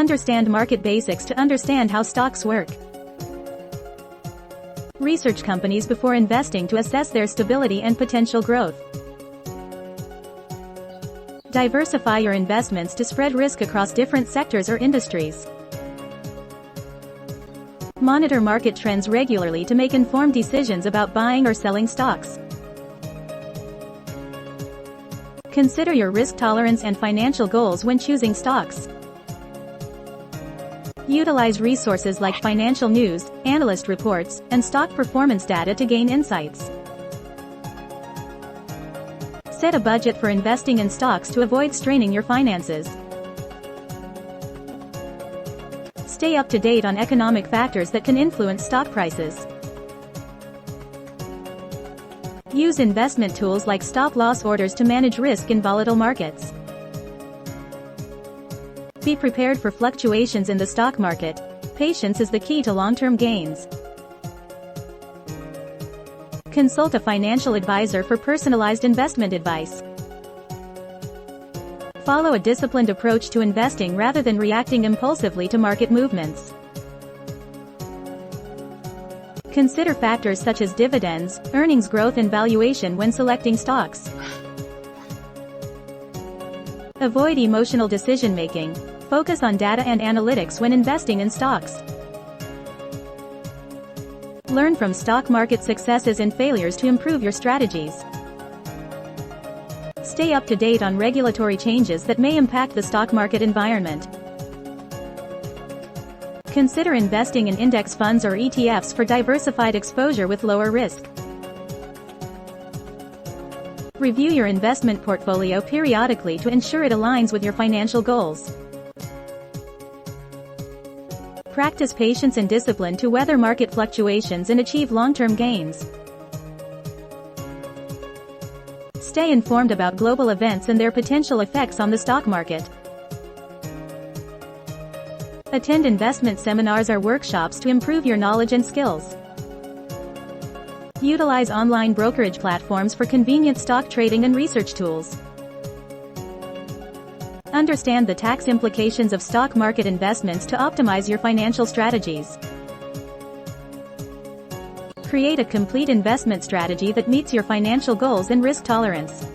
Understand market basics to understand how stocks work. Research companies before investing to assess their stability and potential growth. Diversify your investments to spread risk across different sectors or industries. Monitor market trends regularly to make informed decisions about buying or selling stocks. Consider your risk tolerance and financial goals when choosing stocks. Utilize resources like financial news, analyst reports, and stock performance data to gain insights. Set a budget for investing in stocks to avoid straining your finances. Stay up to date on economic factors that can influence stock prices. Use investment tools like stop-loss orders to manage risk in volatile markets. Be prepared for fluctuations in the stock market. Patience is the key to long-term gains. Consult a financial advisor for personalized investment advice. Follow a disciplined approach to investing rather than reacting impulsively to market movements. Consider factors such as dividends, earnings growth and valuation when selecting stocks. Avoid emotional decision-making. Focus on data and analytics when investing in stocks. Learn from stock market successes and failures to improve your strategies. Stay up to date on regulatory changes that may impact the stock market environment. Consider investing in index funds or ETFs for diversified exposure with lower risk. Review your investment portfolio periodically to ensure it aligns with your financial goals. Practice patience and discipline to weather market fluctuations and achieve long-term gains. Stay informed about global events and their potential effects on the stock market. Attend investment seminars or workshops to improve your knowledge and skills. Utilize online brokerage platforms for convenient stock trading and research tools. Understand the tax implications of stock market investments to optimize your financial strategies. Create a complete investment strategy that meets your financial goals and risk tolerance.